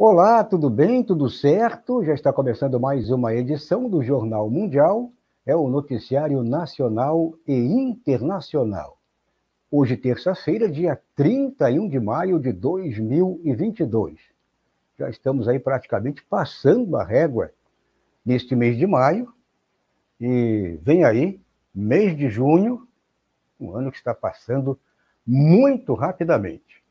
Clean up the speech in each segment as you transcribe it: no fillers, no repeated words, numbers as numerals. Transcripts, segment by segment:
Olá, tudo bem? Tudo certo? Já está começando mais uma edição do Jornal Mundial, é o noticiário nacional e internacional. Hoje, terça-feira, dia 31 de maio de 2022. Já estamos aí praticamente passando a régua neste mês de maio e vem aí, mês de junho, um ano que está passando muito rapidamente.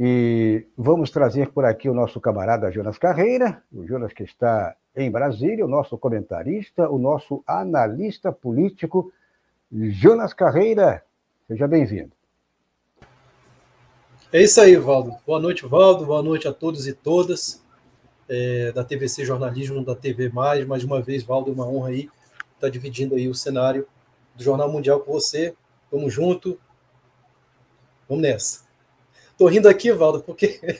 E vamos trazer por aqui o nosso camarada Jonas Carreira, o Jonas que está em Brasília, o nosso comentarista, o nosso analista político, Jonas Carreira. Seja bem-vindo. É isso aí, Valdo. Boa noite, Valdo. Boa noite a todos e todas da TVC Jornalismo, da TV Mais uma vez, Valdo, é uma honra aí estar dividindo aí o cenário do Jornal Mundial com você. Vamos junto. Vamos nessa. Tô rindo aqui, Valdo, porque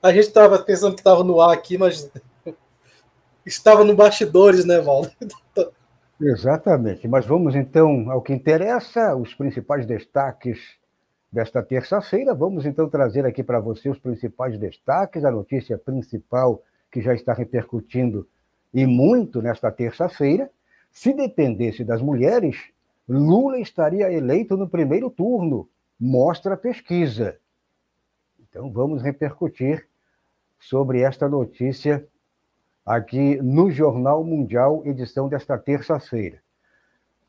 a gente estava pensando que estava no ar aqui, mas estava no bastidores, né, Valdo? Exatamente, mas vamos então ao que interessa, os principais destaques desta terça-feira. Vamos então trazer aqui para você os principais destaques, a notícia principal que já está repercutindo e muito nesta terça-feira. Se dependesse das mulheres, Lula estaria eleito no primeiro turno, mostra a pesquisa. Então vamos repercutir sobre esta notícia aqui no Jornal Mundial, edição desta terça-feira.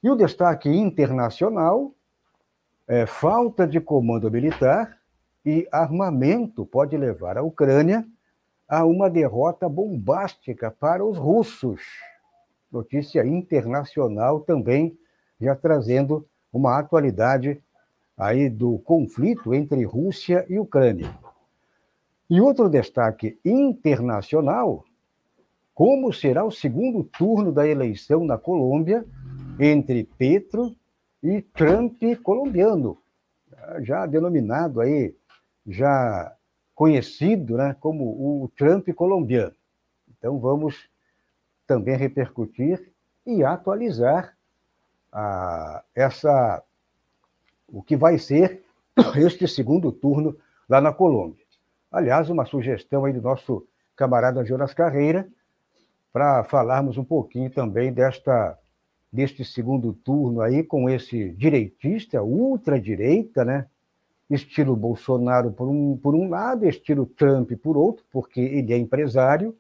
E o destaque internacional é falta de comando militar e armamento pode levar a Ucrânia a uma derrota bombástica para os russos. Notícia internacional também já trazendo uma atualidade aí do conflito entre Rússia e Ucrânia. E outro destaque internacional, como será o segundo turno da eleição na Colômbia entre Petro e Trump colombiano, já denominado aí, já conhecido, né, como o Trump colombiano. Então vamos também repercutir e atualizar o que vai ser este segundo turno lá na Colômbia. Aliás, uma sugestão aí do nosso camarada Jonas Carreira, para falarmos um pouquinho também deste segundo turno aí, com esse direitista, ultradireita, né? Estilo Bolsonaro por um lado, estilo Trump por outro, porque ele é empresário,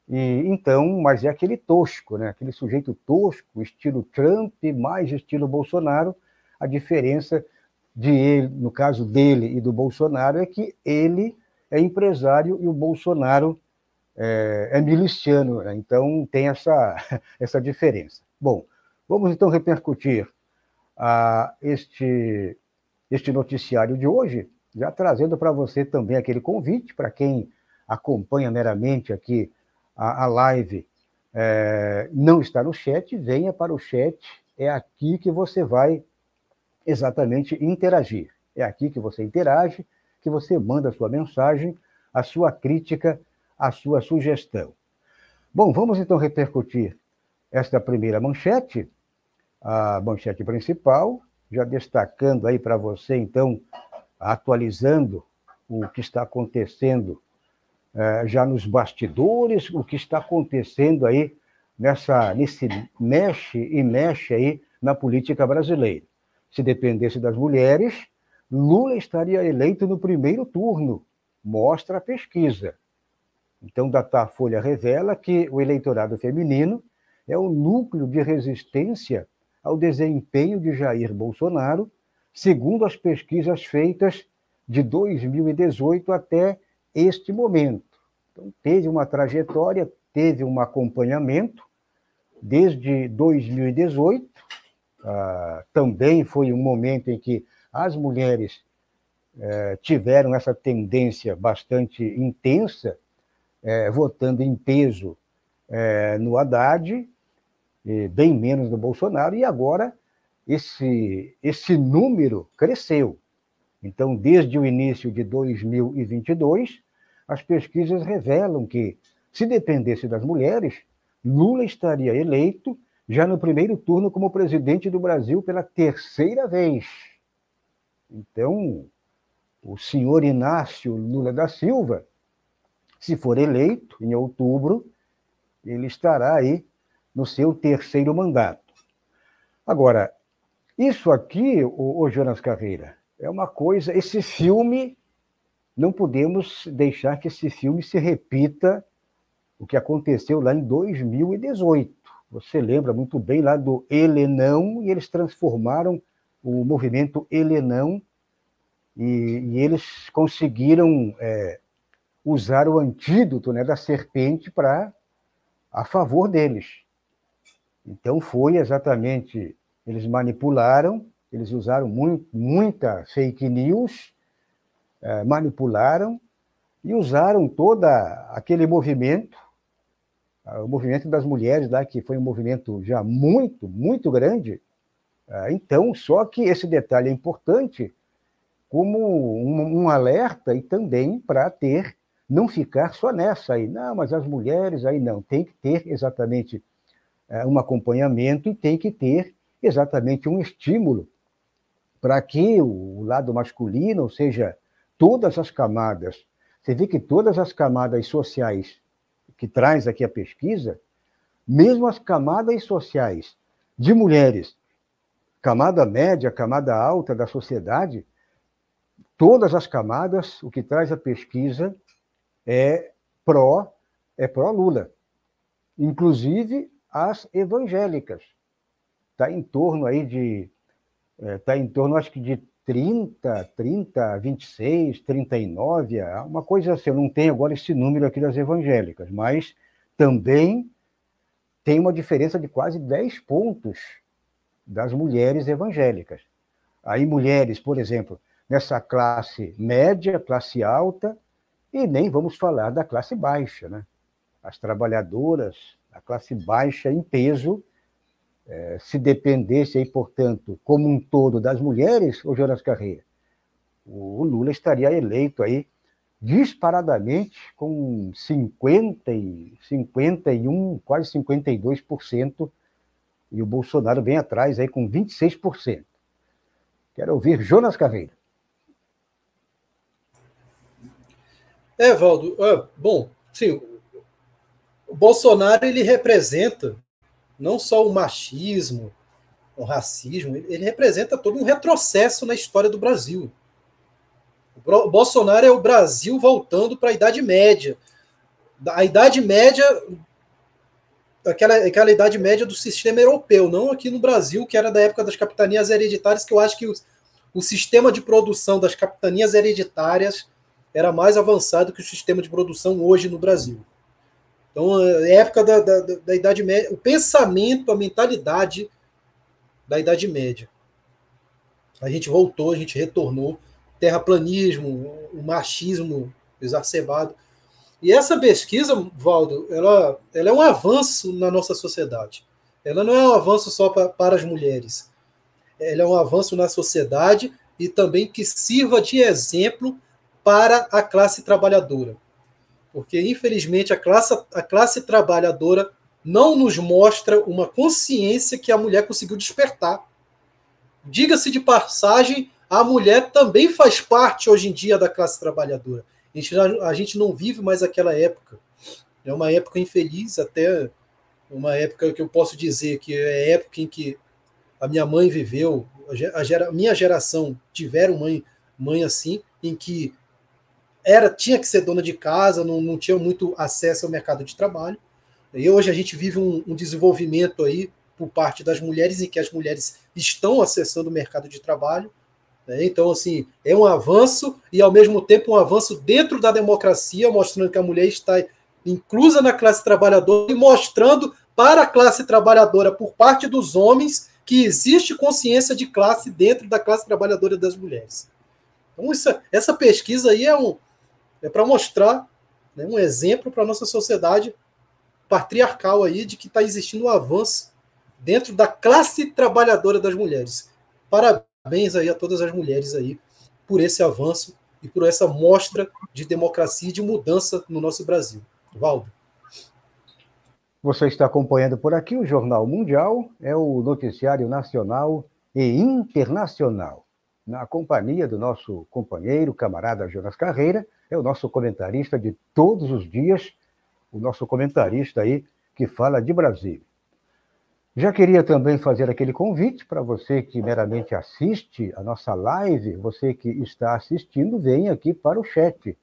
e então, mas é aquele tosco, né? Aquele sujeito tosco, estilo Trump mais estilo Bolsonaro. A diferença de ele, no caso dele e do Bolsonaro, é que ele é empresário e o Bolsonaro é miliciano, né? Então tem essa diferença. Bom, vamos então repercutir este noticiário de hoje, já trazendo para você também aquele convite, para quem acompanha meramente aqui a live, não está no chat, venha para o chat, é aqui que você vai exatamente interagir. É aqui que você interage, que você manda a sua mensagem, a sua crítica, a sua sugestão. Bom, vamos então repercutir esta primeira manchete, a manchete principal, já destacando aí para você, então, atualizando o que está acontecendo já nos bastidores, o que está acontecendo aí nesse mexe e mexe aí na política brasileira. Se dependesse das mulheres, Lula estaria eleito no primeiro turno, mostra a pesquisa. Então, Datafolha revela que o eleitorado feminino é o núcleo de resistência ao desempenho de Jair Bolsonaro, segundo as pesquisas feitas de 2018 até este momento. Então, teve uma trajetória, teve um acompanhamento desde 2018. Também foi um momento em que as mulheres tiveram essa tendência bastante intensa, votando em peso no Haddad, bem menos no Bolsonaro, e agora esse número cresceu. Então, desde o início de 2022, as pesquisas revelam que, se dependesse das mulheres, Lula estaria eleito já no primeiro turno como presidente do Brasil pela terceira vez. Então, o senhor Inácio Lula da Silva Se for eleito, em outubro, ele estará aí no seu terceiro mandato. Agora, isso aqui, o Jonas Carreira, é uma coisa... Esse filme, não podemos deixar que esse filme se repita o que aconteceu lá em 2018. Você lembra muito bem lá do Helenão, e eles transformaram o movimento Helenão, e eles conseguiram usar o antídoto, né, da serpente a favor deles. Então foi exatamente, eles manipularam, eles usaram muita fake news, manipularam e usaram todo aquele movimento, o movimento das mulheres lá, que foi um movimento já muito, muito grande. Então, só que esse detalhe é importante como um alerta, e também para não ficar só nessa aí. Não, mas as mulheres aí não. Tem que ter exatamente um acompanhamento, e tem que ter exatamente um estímulo para que o lado masculino, ou seja, todas as camadas, você vê que todas as camadas sociais que traz aqui a pesquisa, mesmo as camadas sociais de mulheres, camada média, camada alta da sociedade, todas as camadas, o que traz a pesquisa é pró-Lula. Inclusive as evangélicas. Está em torno aí acho que de 30, 26, 39, uma coisa assim. Eu não tenho agora esse número aqui das evangélicas, mas também tem uma diferença de quase 10 pontos das mulheres evangélicas. Aí mulheres, por exemplo, nessa classe média, classe alta, e nem vamos falar da classe baixa, né? As trabalhadoras, a classe baixa em peso, se dependesse aí, portanto, como um todo das mulheres, o Jonas Carreira, o Lula estaria eleito aí disparadamente com 51, quase 52%, e o Bolsonaro vem atrás aí com 26%. Quero ouvir Jonas Carreira. Valdo, bom, sim, o Bolsonaro, ele representa não só o machismo, o racismo, ele representa todo um retrocesso na história do Brasil. O Bolsonaro é o Brasil voltando para a Idade Média. A Idade Média, aquela Idade Média do sistema europeu, não aqui no Brasil, que era da época das capitanias hereditárias, que eu acho que o sistema de produção das capitanias hereditárias era mais avançado que o sistema de produção hoje no Brasil. Então, a época da Idade Média, o pensamento, a mentalidade da Idade Média. A gente voltou, a gente retornou, terraplanismo, o machismo exacerbado. E essa pesquisa, Valdo, ela é um avanço na nossa sociedade. Ela não é um avanço só para as mulheres. Ela é um avanço na sociedade, e também que sirva de exemplo para a classe trabalhadora. Porque, infelizmente, a classe trabalhadora não nos mostra uma consciência que a mulher conseguiu despertar. Diga-se de passagem, a mulher também faz parte, hoje em dia, da classe trabalhadora. A gente não vive mais aquela época. É uma época infeliz, até uma época que eu posso dizer que é a época em que a minha mãe viveu, a minha geração tiveram mãe assim, em que tinha que ser dona de casa, não tinha muito acesso ao mercado de trabalho. E hoje a gente vive um desenvolvimento aí por parte das mulheres, em que as mulheres estão acessando o mercado de trabalho. Então, assim, é um avanço, e ao mesmo tempo um avanço dentro da democracia, mostrando que a mulher está inclusa na classe trabalhadora, e mostrando para a classe trabalhadora, por parte dos homens, que existe consciência de classe dentro da classe trabalhadora das mulheres. Então, essa pesquisa aí é para mostrar, né, um exemplo para a nossa sociedade patriarcal aí, de que está existindo um avanço dentro da classe trabalhadora das mulheres. Parabéns aí a todas as mulheres aí por esse avanço e por essa mostra de democracia e de mudança no nosso Brasil. Valdo. Você está acompanhando por aqui o Jornal Mundial, é o noticiário nacional e internacional. na companhia do nosso companheiro, camarada Jonas Carreira, é o nosso comentarista de todos os dias, o nosso comentarista aí que fala de Brasília. Já queria também fazer aquele convite para você que meramente assiste a nossa live, você que está assistindo, venha aqui para o chat.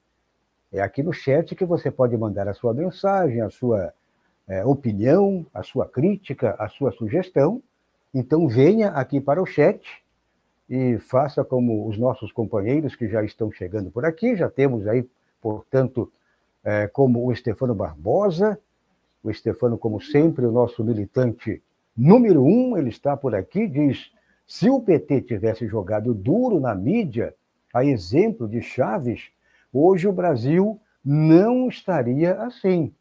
É aqui no chat que você pode mandar a sua mensagem, a sua opinião, a sua crítica, a sua sugestão. Então venha aqui para o chat e faça como os nossos companheiros que já estão chegando por aqui. Já temos aí, portanto, como o Stefano Barbosa, o Stefano, como sempre, o nosso militante número 1, ele está por aqui, diz: se o PT tivesse jogado duro na mídia, a exemplo de Chaves, hoje o Brasil não estaria assim.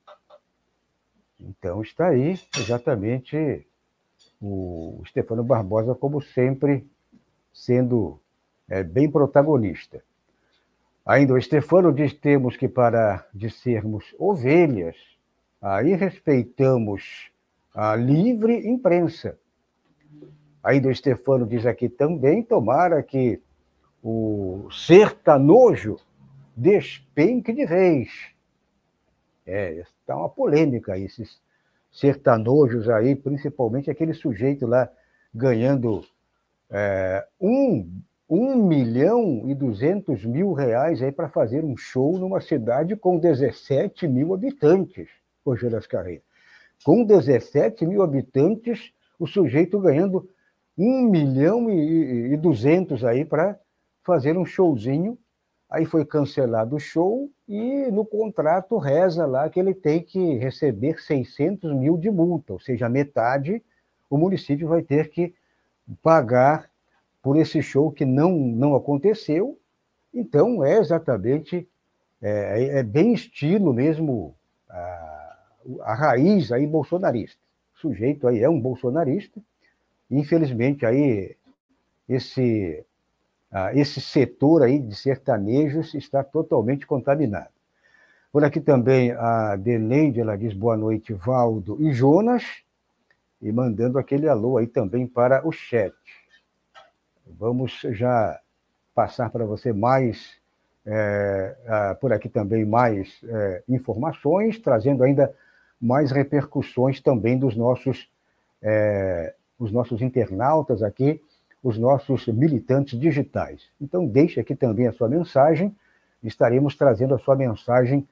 Então está aí exatamente o Stefano Barbosa, como sempre, sendo bem protagonista. Ainda o Stefano diz: temos que parar de sermos ovelhas, aí respeitamos a livre imprensa. Ainda o Stefano diz aqui também: tomara que o sertanojo despenque de vez. Está uma polêmica aí, esses sertanojos aí, principalmente aquele sujeito lá ganhando 1.200.000 reais aí para fazer um show numa cidade com 17 mil habitantes, ô Jonas Carreira. Com 17 mil habitantes, o sujeito ganhando 1.200.000 aí para fazer um showzinho. Aí foi cancelado o show e no contrato reza lá que ele tem que receber 600 mil de multa, ou seja, metade o município vai ter que pagar por esse show que não aconteceu. Então, é exatamente, bem estilo mesmo, a raiz aí bolsonarista. O sujeito aí é um bolsonarista, infelizmente aí esse setor aí de sertanejos está totalmente contaminado. Por aqui também a Deneide, ela diz: boa noite, Valdo e Jonas, e mandando aquele alô aí também para o chat. Vamos já passar para você mais, por aqui também, mais informações, trazendo ainda mais repercussões também dos nossos internautas aqui, os nossos militantes digitais. Então, deixe aqui também a sua mensagem, estaremos trazendo a sua mensagem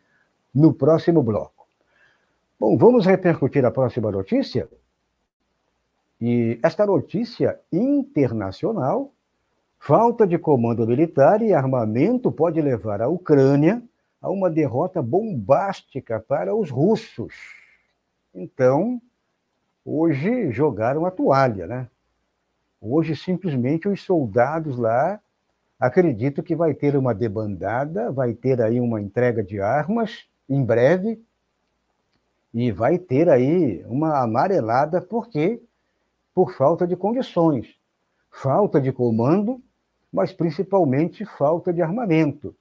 no próximo bloco. Bom, vamos repercutir a próxima notícia? E esta notícia internacional: falta de comando militar e armamento pode levar a Ucrânia a uma derrota bombástica para os russos. Então, hoje jogaram a toalha, né? Hoje, simplesmente, os soldados lá acreditam que vai ter uma debandada, vai ter aí uma entrega de armas em breve, e vai ter aí uma amarelada, porque por falta de condições, falta de comando, mas principalmente falta de armamento.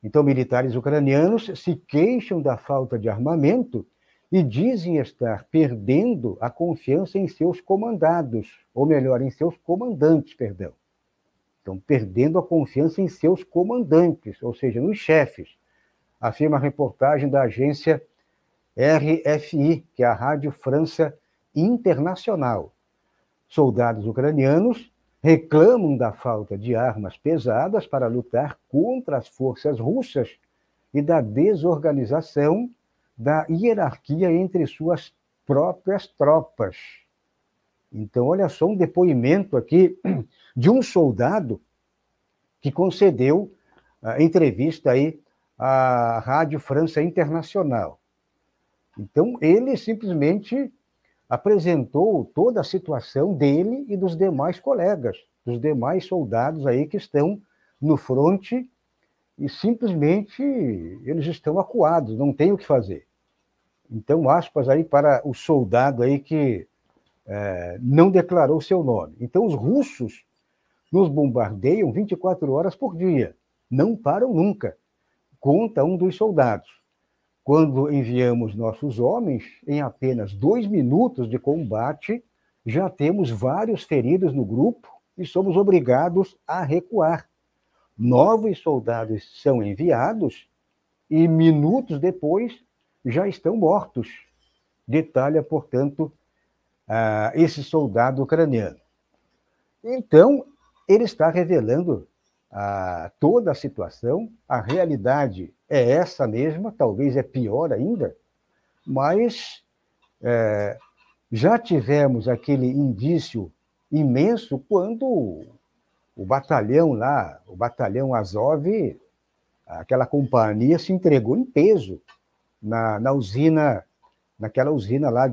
Então, militares ucranianos se queixam da falta de armamento e dizem estar perdendo a confiança em seus comandados, ou melhor, em seus comandantes, perdão. Estão perdendo a confiança em seus comandantes, ou seja, nos chefes, afirma a reportagem da agência RFI, que é a Rádio França Internacional. Soldados ucranianos reclamam da falta de armas pesadas para lutar contra as forças russas e da desorganização da hierarquia entre suas próprias tropas. Então, olha só um depoimento aqui de um soldado que concedeu a entrevista aí à Rádio França Internacional. Então, ele simplesmente apresentou toda a situação dele e dos demais colegas, dos demais soldados aí que estão no fronte, e simplesmente eles estão acuados, não tem o que fazer. Então, aspas aí para o soldado aí que não declarou seu nome. Então, os russos nos bombardeiam 24 horas por dia, não param nunca, conta um dos soldados. Quando enviamos nossos homens, em apenas 2 minutos de combate, já temos vários feridos no grupo e somos obrigados a recuar. Novos soldados são enviados e minutos depois já estão mortos. Detalha, portanto, esse soldado ucraniano. Então, ele está revelando toda a situação, a realidade é essa mesma, talvez é pior ainda, mas já tivemos aquele indício imenso quando o batalhão lá, o batalhão Azov, aquela companhia se entregou em peso na usina, naquela usina lá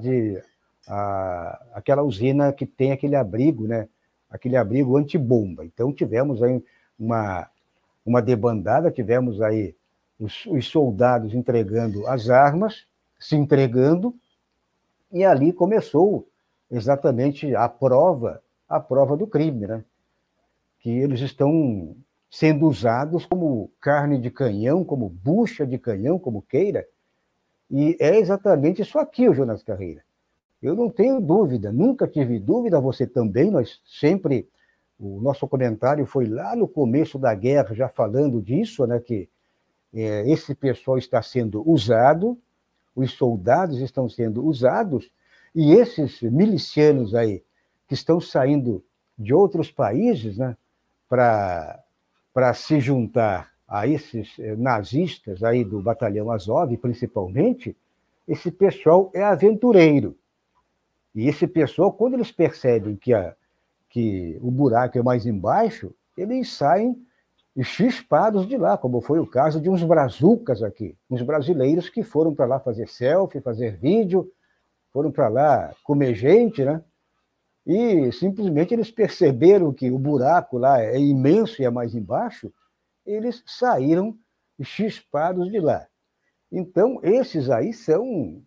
aquela usina que tem aquele abrigo, né? Aquele abrigo antibomba. Então tivemos aí uma debandada, tivemos aí os soldados entregando as armas, se entregando, e ali começou exatamente a prova do crime, né? Que eles estão sendo usados como carne de canhão, como bucha de canhão, como queira, e é exatamente isso aqui, o Jonas Carreira. Eu não tenho dúvida, nunca tive dúvida, você também, nós sempre, o nosso comentário foi lá no começo da guerra, já falando disso, né, que esse pessoal está sendo usado, os soldados estão sendo usados, e esses milicianos aí, que estão saindo de outros países, né, para se juntar a esses nazistas aí do batalhão Azov, principalmente, esse pessoal é aventureiro. E esse pessoal, quando eles percebem que o buraco é mais embaixo, eles saem chispados de lá, como foi o caso de uns brazucas aqui, uns brasileiros que foram para lá fazer selfie, fazer vídeo, foram para lá comer gente, né? E simplesmente eles perceberam que o buraco lá é imenso e é mais embaixo, eles saíram chispados de lá. Então, esses aí são,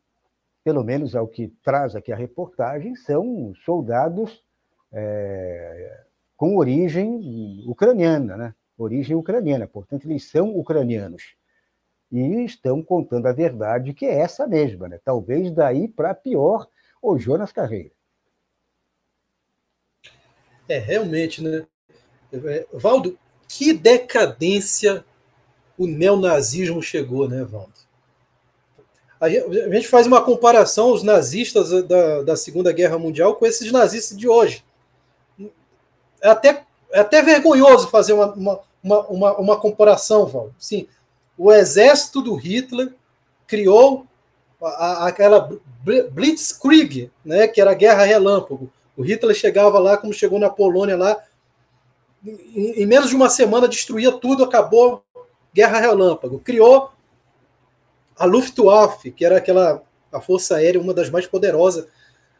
pelo menos ao que traz aqui a reportagem, são soldados com origem ucraniana, né? Origem ucraniana, portanto, eles são ucranianos. E estão contando a verdade, que é essa mesma, né? Talvez daí para pior, o Jonas Carreira. Realmente, né? Valdo, que decadência o neonazismo chegou, né, Valdo? A gente faz uma comparação, os nazistas da Segunda Guerra Mundial com esses nazistas de hoje. É até vergonhoso fazer uma comparação, Valdo. Sim, o exército do Hitler criou aquela Blitzkrieg, né, que era a guerra relâmpago. O Hitler chegava lá, como chegou na Polônia lá, em menos de uma semana destruía tudo, acabou, guerra relâmpago. Criou a Luftwaffe, que era a força aérea, uma das mais poderosas.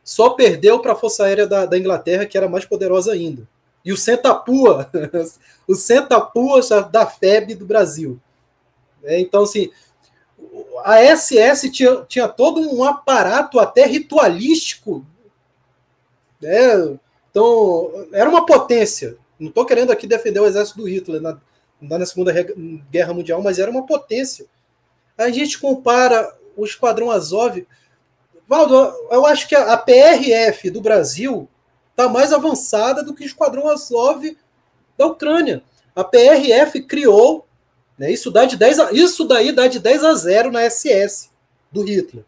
Só perdeu para a força aérea da Inglaterra, que era mais poderosa ainda. E o Sentapua, o Sentapua da FEB do Brasil. Então, assim, a SS tinha todo um aparato até ritualístico, né? Então, era uma potência. Não estou querendo aqui defender o exército do Hitler na Segunda Guerra Mundial, mas era uma potência. A gente compara o Esquadrão Azov. Valdo, eu acho que a PRF do Brasil está mais avançada do que o Esquadrão Azov da Ucrânia. A PRF criou, né, isso daí dá de 10-0 na SS do Hitler.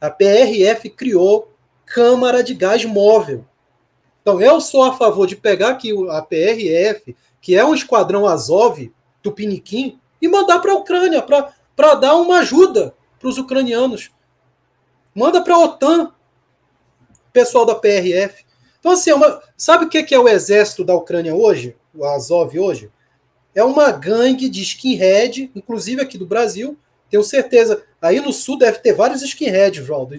A PRF criou câmara de gás móvel. Então, eu sou a favor de pegar aqui a PRF, que é um esquadrão Azov, Tupiniquim, e mandar para a Ucrânia, para dar uma ajuda para os ucranianos. Manda para a OTAN, pessoal da PRF. Então, assim, sabe o que é o exército da Ucrânia hoje? O Azov hoje? É uma gangue de skinhead, inclusive aqui do Brasil. Tenho certeza, aí no Sul deve ter vários skinheads, Valdo.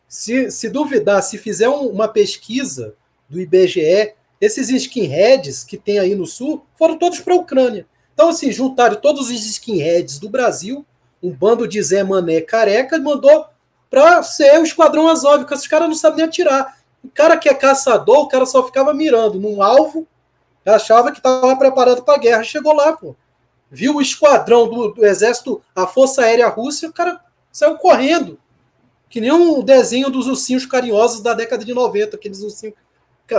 Se duvidar, se fizer uma pesquisa do IBGE, esses skinheads que tem aí no Sul foram todos para a Ucrânia. Então, assim, juntaram todos os skinheads do Brasil, um bando de Zé Mané careca, e mandou para ser o Esquadrão Azov, porque esses caras não sabem nem atirar. O cara que é caçador, o cara só ficava mirando num alvo, achava que estava preparado para a guerra. Chegou lá, pô. Viu o esquadrão do exército, a Força Aérea Russa, e o cara saiu correndo. Que nem um desenho dos ursinhos carinhosos da década de 90, aqueles ursinhos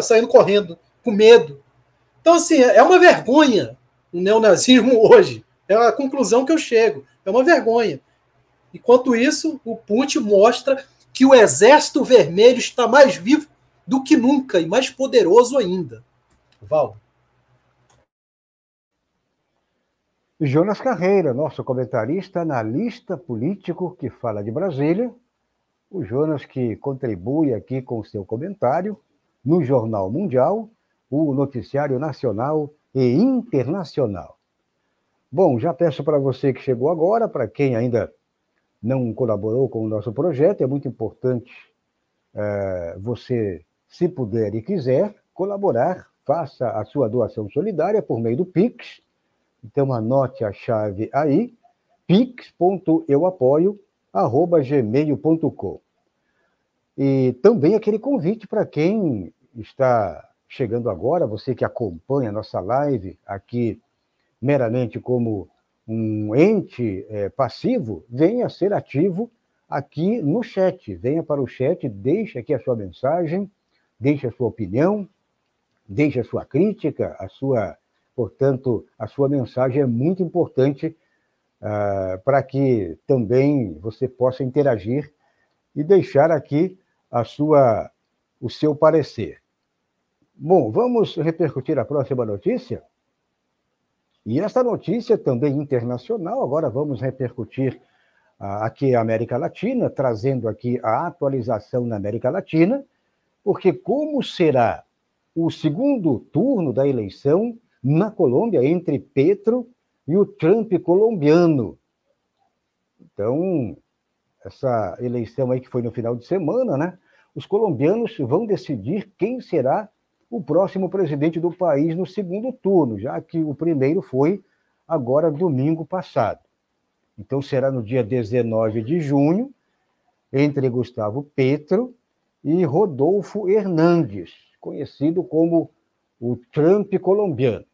saindo correndo, com medo. Então, assim, é uma vergonha o neonazismo hoje. É a conclusão que eu chego. É uma vergonha. Enquanto isso, o Putin mostra que o Exército Vermelho está mais vivo do que nunca e mais poderoso ainda. Val. Jonas Carreira, nosso comentarista, analista político que fala de Brasília. O Jonas que contribui aqui com o seu comentário no Jornal Mundial, o noticiário nacional e internacional. Bom, já peço para você que chegou agora, para quem ainda não colaborou com o nosso projeto, é muito importante você, se puder e quiser, colaborar, faça a sua doação solidária por meio do Pix. Então, anote a chave aí, pix.euapoio@gmail.com. E também aquele convite para quem está chegando agora, você que acompanha a nossa live aqui meramente como um ente passivo, venha ser ativo aqui no chat. Venha para o chat, deixe aqui a sua mensagem, deixe a sua opinião, deixe a sua crítica, portanto, a sua mensagem é muito importante para que também você possa interagir e deixar aqui o seu parecer. Bom, vamos repercutir a próxima notícia? E esta notícia também internacional, agora vamos repercutir aqui a América Latina, trazendo aqui a atualização na América Latina, porque como será o segundo turno da eleição na Colômbia entre Petro e o Trump colombiano. Então, essa eleição aí que foi no final de semana, né? Os colombianos vão decidir quem será o próximo presidente do país no segundo turno, já que o primeiro foi agora domingo passado. Então será no dia 19 de junho, entre Gustavo Petro e Rodolfo Hernández, conhecido como o Trump colombiano.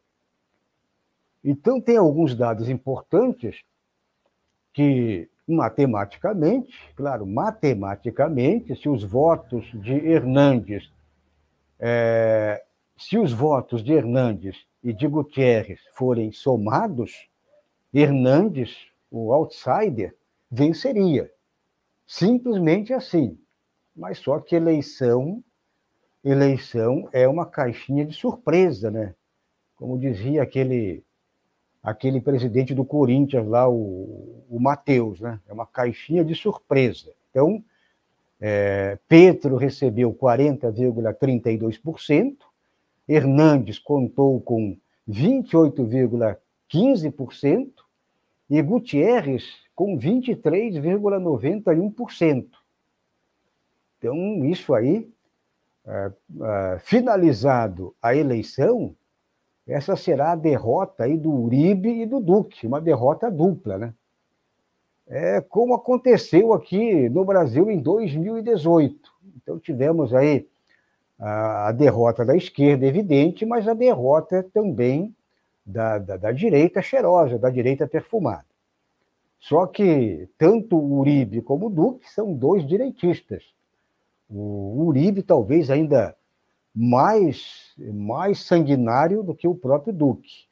Então tem alguns dados importantes que matematicamente, se os votos de Hernández e de Gutiérrez forem somados, Hernández, o outsider, venceria. Simplesmente assim. Mas só que eleição é uma caixinha de surpresa, né? Como dizia aquele presidente do Corinthians lá, o Matheus, né? É uma caixinha de surpresa. Então, Petro recebeu 40,32%, Hernández contou com 28,15% e Gutiérrez com 23,91%. Então, isso aí, finalizado a eleição, essa será a derrota aí do Uribe e do Duque, uma derrota dupla, né? Como aconteceu aqui no Brasil em 2018. Então, tivemos aí a derrota da esquerda, evidente, mas a derrota também da direita cheirosa, da direita perfumada. Só que tanto o Uribe como o Duque são dois direitistas. O Uribe talvez ainda mais sanguinário do que o próprio Duque.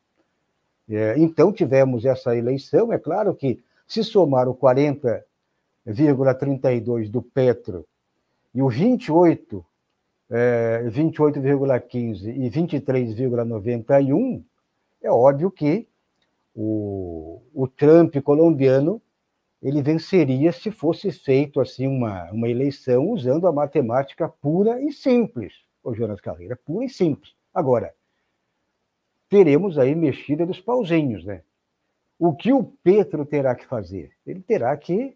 Então, tivemos essa eleição. É claro que, se somar o 40,32% do Petro e o 28,15% e 23,91%, é óbvio que o Trump colombiano ele venceria se fosse feito assim uma eleição usando a matemática pura e simples, o Jonas Carreira, pura e simples. Agora, teremos aí mexida dos pauzinhos, né? O que o Petro terá que fazer? Ele terá que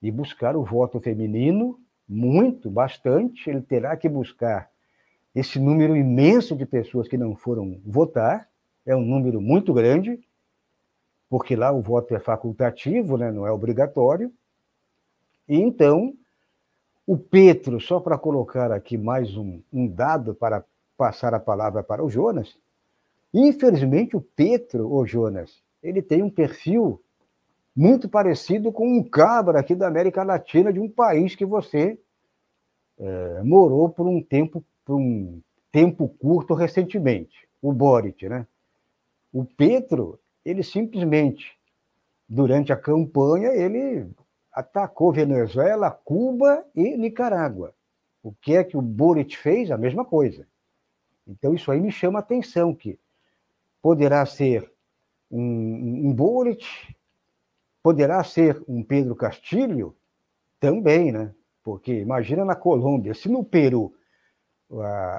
ir buscar o voto feminino, bastante, ele terá que buscar esse número imenso de pessoas que não foram votar, é um número muito grande, porque lá o voto é facultativo, né, não é obrigatório. E então, o Petro, só para colocar aqui mais um dado para passar a palavra para o Jonas, infelizmente o Petro, o Jonas, ele tem um perfil muito parecido com um cabra aqui da América Latina, de um país que você morou por um tempo curto recentemente. o Boric, né? O Petro, ele simplesmente, durante a campanha, ele atacou Venezuela, Cuba e Nicarágua. O que é que o Boric fez? A mesma coisa. Então, isso aí me chama a atenção, que poderá ser um Boric, poderá ser um Pedro Castilho também, né? Porque imagina na Colômbia, se no Peru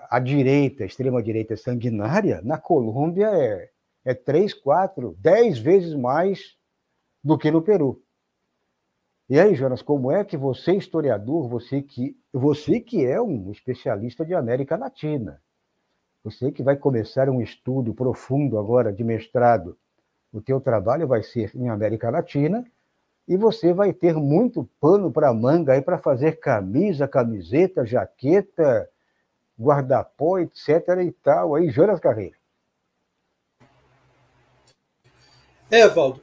a direita, a extrema-direita é sanguinária, na Colômbia é 3, 4, 10 vezes mais do que no Peru. E aí, Jonas, como é que você, historiador, você que é um especialista de América Latina, você que vai começar um estudo profundo agora de mestrado, o teu trabalho vai ser em América Latina, e você vai ter muito pano para manga aí para fazer camisa, camiseta, jaqueta, guarda-pó, etc. e tal. Aí, Jonas Carreira. Valdo,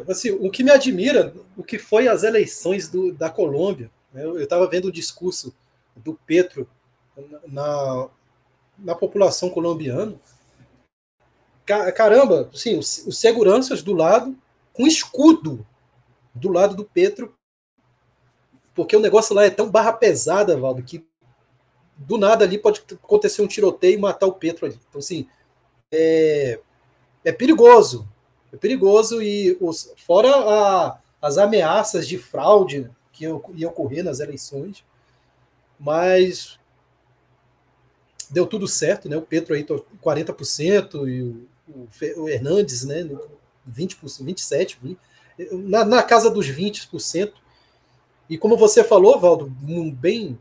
assim, o que me admira, o que foi as eleições da Colômbia, né? Eu estava vendo o discurso do Petro na população colombiana. Caramba, assim, os seguranças do lado, com escudo do lado do Petro, porque o negócio lá é tão barra pesada, Valdo, que do nada ali pode acontecer um tiroteio e matar o Petro ali. Então, assim, é perigoso. É perigoso e fora as ameaças de fraude que ia ocorrer nas eleições, mas deu tudo certo, né? O Petro aí 40% e o Hernandes, né, 20%, 27%, na casa dos 20%. E como você falou, Valdo, bem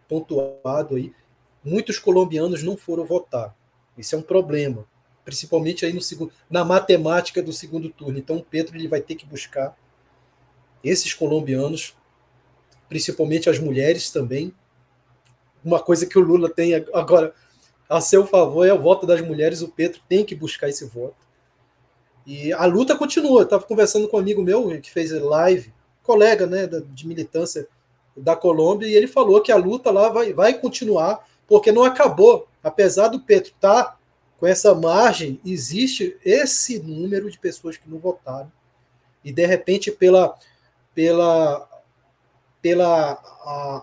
pontuado aí, muitos colombianos não foram votar. Isso é um problema, principalmente aí na matemática do segundo turno. Então o Petro ele vai ter que buscar esses colombianos, principalmente as mulheres também. Uma coisa que o Lula tem agora a seu favor é o voto das mulheres, o Petro tem que buscar esse voto. E a luta continua. Eu estava conversando com um amigo meu que fez live, colega, né, de militância da Colômbia, e ele falou que a luta lá vai continuar, porque não acabou. Apesar do Petro estar com essa margem, existe esse número de pessoas que não votaram. E, de repente, pela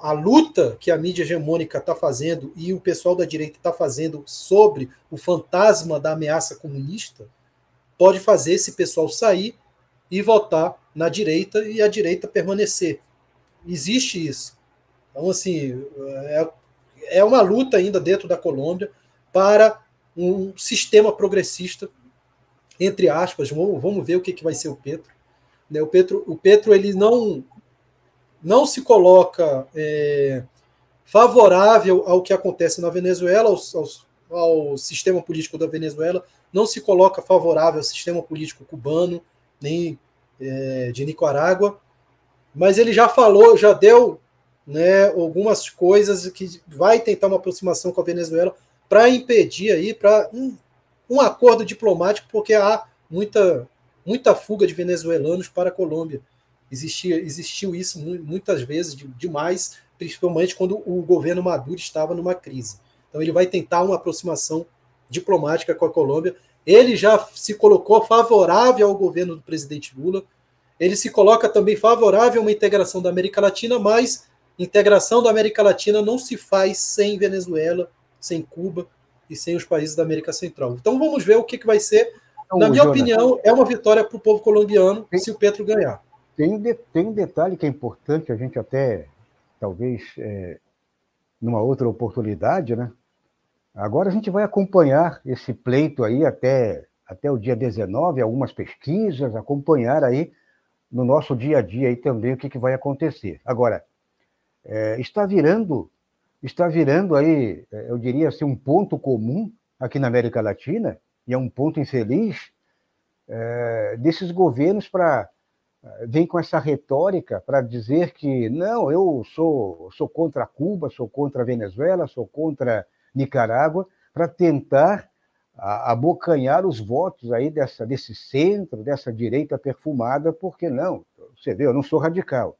a luta que a mídia hegemônica está fazendo e o pessoal da direita está fazendo sobre o fantasma da ameaça comunista, pode fazer esse pessoal sair e votar na direita e a direita permanecer. Existe isso. Então, assim, é uma luta ainda dentro da Colômbia para um sistema progressista, entre aspas. Vamos ver o que vai ser o Petro. O Petro ele não se coloca favorável ao que acontece na Venezuela, ao sistema político da Venezuela, não se coloca favorável ao sistema político cubano, nem de Nicarágua, mas ele já falou, já deu, né, algumas coisas que vai tentar uma aproximação com a Venezuela para impedir aí, para um acordo diplomático, porque há muita fuga de venezuelanos para a Colômbia. Existiu isso muitas vezes, demais, principalmente quando o governo Maduro estava numa crise. Então ele vai tentar uma aproximação diplomática com a Colômbia. Ele já se colocou favorável ao governo do presidente Lula. Ele se coloca também favorável a uma integração da América Latina, mas integração da América Latina não se faz sem Venezuela, sem Cuba e sem os países da América Central. Então vamos ver o que vai ser. Na minha opinião, é uma vitória para o povo colombiano se o Petro ganhar. Tem um detalhe que é importante, a gente até, talvez, numa outra oportunidade, né? Agora a gente vai acompanhar esse pleito aí até o dia 19, algumas pesquisas, acompanhar aí no nosso dia a dia aí também o que vai acontecer. Agora, está virando aí, eu diria assim, um ponto comum aqui na América Latina, e é um ponto infeliz, desses governos vem com essa retórica para dizer que não, eu sou contra Cuba, sou contra a Venezuela, sou contra Nicarágua, para tentar abocanhar os votos aí desse centro, dessa direita perfumada, porque não, você vê, eu não sou radical.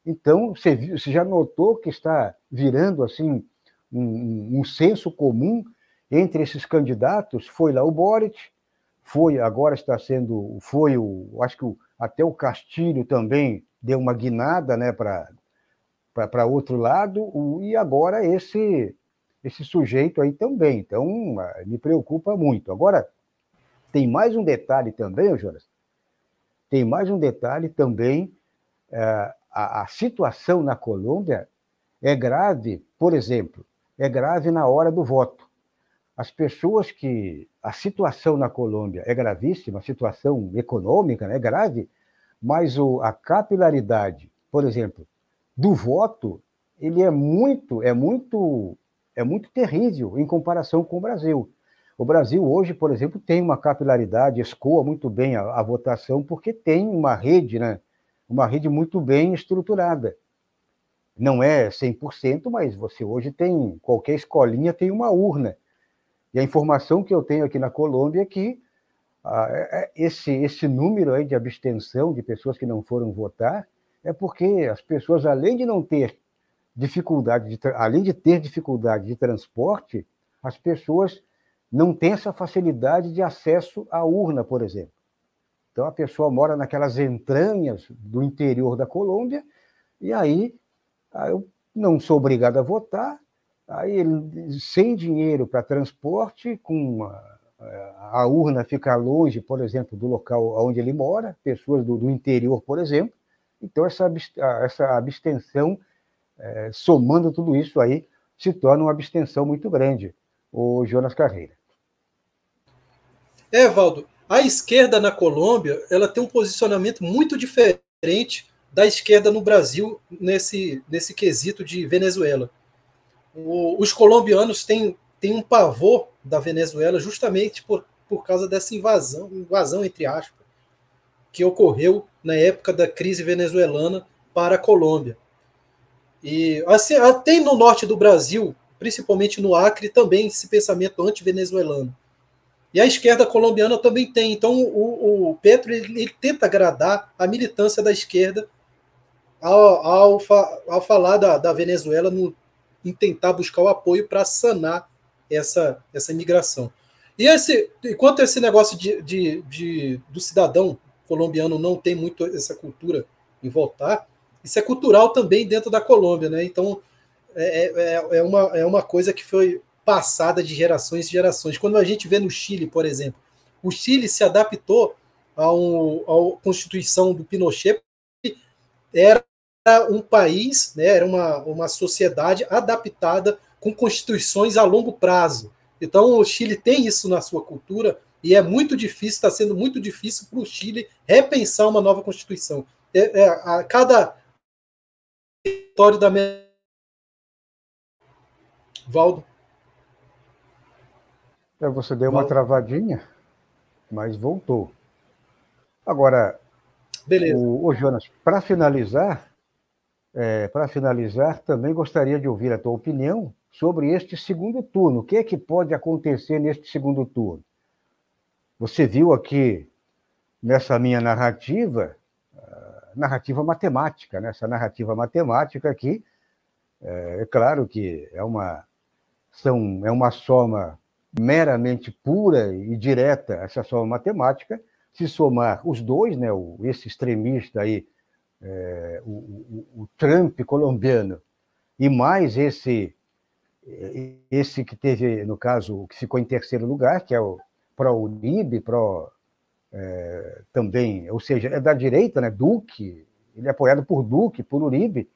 Então, você já notou que está virando assim um senso comum Entre esses candidatos, foi lá o Boric, agora está sendo, acho que até o Castilho também deu uma guinada, né, para outro lado, e agora esse sujeito aí também. Então, me preocupa muito. Agora, tem mais um detalhe também, Jonas, tem mais um detalhe também, a situação na Colômbia é grave, por exemplo, é grave na hora do voto. A situação na Colômbia é gravíssima, a situação econômica é grave, mas a capilaridade, por exemplo, do voto, ele é muito terrível em comparação com o Brasil. O Brasil hoje, por exemplo, tem uma capilaridade, escoa muito bem a votação, porque tem uma rede, né? Uma rede muito bem estruturada. Não é 100%, mas você hoje tem, qualquer escolinha tem uma urna. E a informação que eu tenho aqui na Colômbia é que esse número aí de abstenção de pessoas que não foram votar é porque as pessoas, além de ter dificuldade de transporte, as pessoas não têm essa facilidade de acesso à urna, por exemplo. Então, a pessoa mora naquelas entranhas do interior da Colômbia, e aí eu não sou obrigado a votar, aí ele, sem dinheiro para transporte, a urna fica longe, por exemplo, do local onde ele mora, pessoas do interior, por exemplo. Então, essa abstenção, somando tudo isso aí, se torna uma abstenção muito grande, o Jonas Carreira. Valdo, a esquerda na Colômbia ela tem um posicionamento muito diferente da esquerda no Brasil nesse quesito de Venezuela. Os colombianos têm um pavor da Venezuela justamente por causa dessa invasão entre aspas, que ocorreu na época da crise venezuelana para a Colômbia. E assim, tem no norte do Brasil, principalmente no Acre, também esse pensamento anti-venezuelano. E a esquerda colombiana também tem. Então, o Petro ele tenta agradar a militância da esquerda ao falar da Venezuela em tentar buscar o apoio para sanar essa imigração. Enquanto esse negócio do cidadão colombiano não tem muito essa cultura em votar, isso é cultural também dentro da Colômbia, né? Então, é uma coisa que foi passada de gerações e gerações. Quando a gente vê no Chile, por exemplo, o Chile se adaptou à Constituição do Pinochet, era um país, né, era uma sociedade adaptada com constituições a longo prazo. Então, o Chile tem isso na sua cultura e é muito difícil, está sendo muito difícil para o Chile repensar uma nova constituição. A cada território da Valdo. Você deu uma travadinha, mas voltou. Agora, beleza. O Jonas, para finalizar, também gostaria de ouvir a tua opinião sobre este segundo turno. O que é que pode acontecer neste segundo turno? Você viu aqui nessa minha narrativa matemática, né? Essa narrativa matemática aqui, é claro que é uma soma meramente pura e direta, essa soma matemática. Se somar os dois, né, esse extremista aí, o Trump colombiano, e mais esse que teve, no caso, que ficou em terceiro lugar, que é o Pro-Uribe, também, ou seja, é da direita, né, Duque, ele é apoiado por Duque, por Uribe.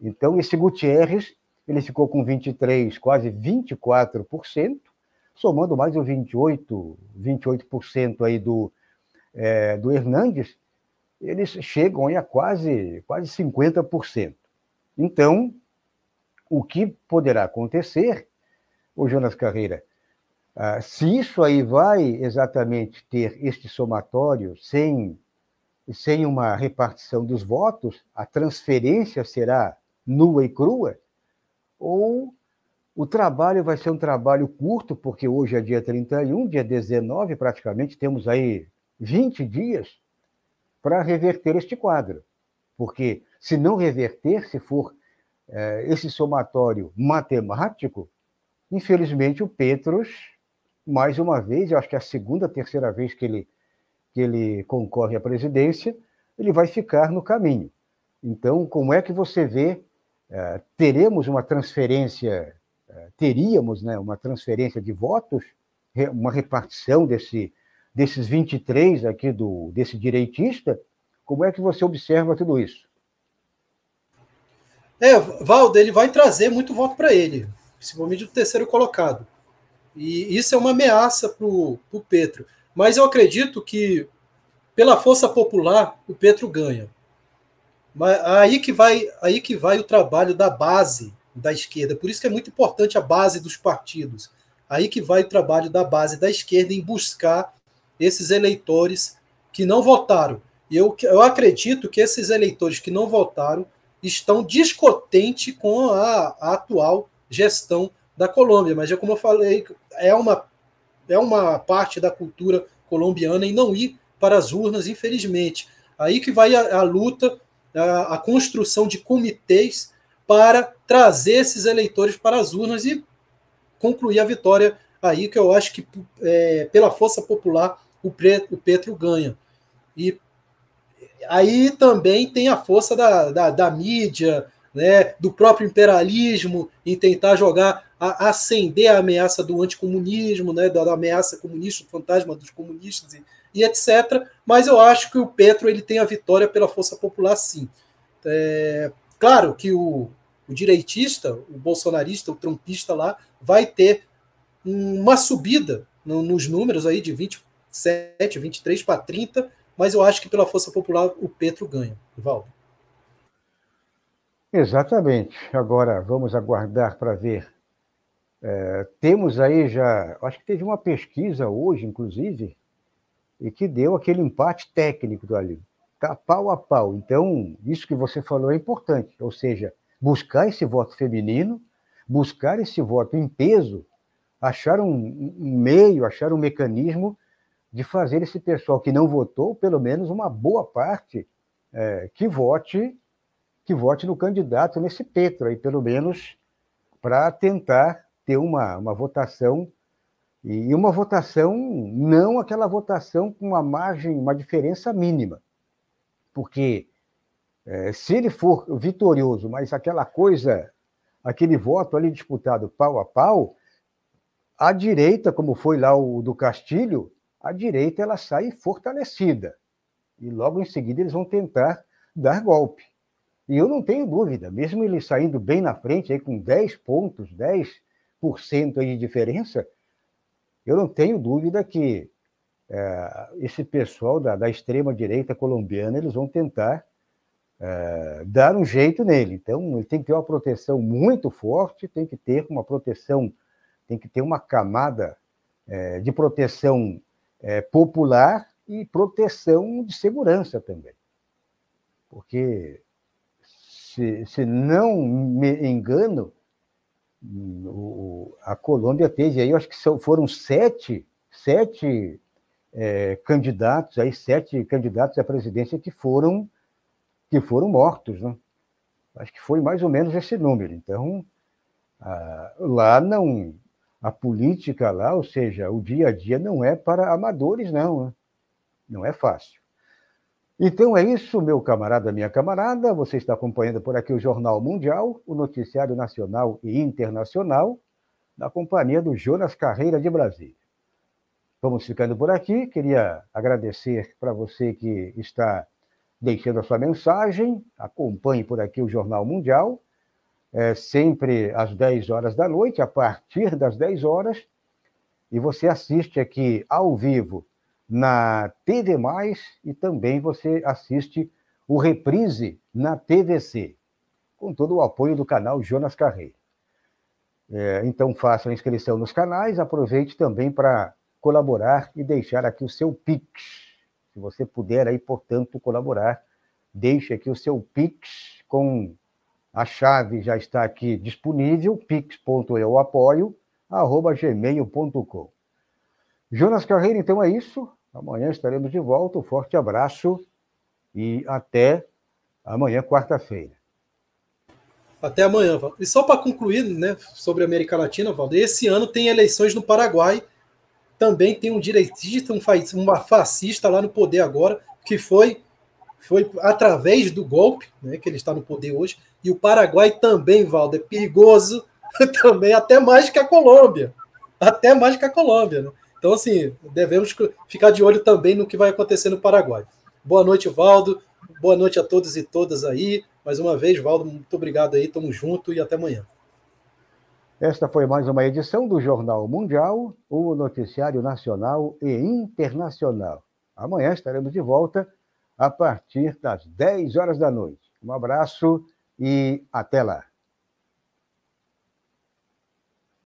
Então, esse Gutiérrez, ele ficou com 23%, quase 24%, somando mais o 28% aí do Hernandes, eles chegam aí a quase 50%. Então, o que poderá acontecer, o Jonas Carreira, se isso aí vai exatamente ter este somatório sem uma repartição dos votos, a transferência será nua e crua, ou o trabalho vai ser um trabalho curto, porque hoje é dia 31, dia 19, praticamente temos aí 20 dias para reverter este quadro. Porque se não reverter, se for esse somatório matemático, Infelizmente, o Petros, mais uma vez, eu acho que é a segunda, terceira vez que ele concorre à presidência, ele vai ficar no caminho. Então, como é que você vê, teríamos uma transferência de votos, uma repartição desses 23 aqui desse direitista? Como é que você observa tudo isso? Valdo, ele vai trazer muito voto para ele, principalmente do terceiro colocado. E isso é uma ameaça para o Petro. Mas eu acredito que, pela força popular, o Petro ganha. Mas aí que vai o trabalho da base da esquerda. Por isso que é muito importante a base dos partidos. Aí que vai o trabalho da base da esquerda em buscar esses eleitores que não votaram. E eu acredito que esses eleitores que não votaram estão descontentes com a atual gestão da Colômbia. Mas, como eu falei, é uma parte da cultura colombiana em não ir para as urnas, infelizmente. Aí que vai a luta, a construção de comitês para trazer esses eleitores para as urnas e concluir a vitória aí, que eu acho que, pela força popular, o Petro ganha. E aí também tem a força da mídia, né, do próprio imperialismo, em tentar acender a ameaça do anticomunismo, né, da ameaça comunista, do fantasma dos comunistas e etc. Mas eu acho que o Petro ele tem a vitória pela força popular, sim. Claro que o direitista, o bolsonarista, o trumpista lá, vai ter uma subida nos números aí de 27, 23 para 30, mas eu acho que pela força popular o Petro ganha. Valdo. Exatamente. Agora vamos aguardar para ver. Temos aí já, acho que teve uma pesquisa hoje, inclusive, e que deu aquele empate técnico ali. Está pau a pau. Então, isso que você falou é importante, ou seja, buscar esse voto feminino, buscar esse voto em peso, achar um meio, achar um mecanismo de fazer esse pessoal que não votou, pelo menos uma boa parte, que vote no candidato, nesse Petro, aí, pelo menos para tentar ter uma votação, e uma votação, não aquela votação com uma margem, uma diferença mínima, porque se ele for vitorioso, mas aquele voto ali disputado pau a pau, a direita, como foi lá o do Castilho, a direita ela sai fortalecida. E logo em seguida eles vão tentar dar golpe. E eu não tenho dúvida, mesmo ele saindo bem na frente, aí com 10 pontos, 10% aí de diferença, eu não tenho dúvida que esse pessoal da extrema-direita colombiana, eles vão tentar dar um jeito nele. Então, ele tem que ter uma proteção muito forte, tem que ter uma proteção, tem que ter uma camada de proteção popular e proteção de segurança também. Porque, se não me engano, a Colômbia teve aí, eu acho que foram sete candidatos, aí 7 candidatos à presidência que foram mortos, né? Acho que foi mais ou menos esse número. Então, lá não, a política lá, ou seja, o dia a dia não é para amadores, não, né? Não é fácil. Então é isso, meu camarada, minha camarada. Você está acompanhando por aqui o Jornal Mundial, o noticiário nacional e internacional, na companhia do Jonas Carreira de Brasília. Vamos ficando por aqui. Queria agradecer para você que está deixando a sua mensagem. Acompanhe por aqui o Jornal Mundial, sempre às 10 horas da noite, a partir das 10 horas, e você assiste aqui ao vivo na TV+, e também você assiste o reprise na TVC, com todo o apoio do canal Jonas Carreira. Então, faça a inscrição nos canais, aproveite também para colaborar e deixar aqui o seu Pix. Se você puder aí, portanto, colaborar, deixe aqui o seu Pix com a chave, já está aqui disponível, pix.euapoio@gmail.com. Jonas Carreira, então é isso. Amanhã estaremos de volta. Um forte abraço e até amanhã, quarta-feira. Até amanhã, Valdo. E só para concluir, né, sobre a América Latina, Valdo, esse ano tem eleições no Paraguai, também tem um direitista, um fascista lá no poder agora, que foi através do golpe, né, que ele está no poder hoje, e o Paraguai também, Valdo, é perigoso, também, até mais que a Colômbia. Até mais que a Colômbia, né? Então, assim, devemos ficar de olho também no que vai acontecer no Paraguai. Boa noite, Valdo. Boa noite a todos e todas aí. Mais uma vez, Valdo, muito obrigado aí. Tamo junto e até amanhã. Esta foi mais uma edição do Jornal Mundial, o noticiário nacional e internacional. Amanhã estaremos de volta a partir das 10 horas da noite. Um abraço e até lá.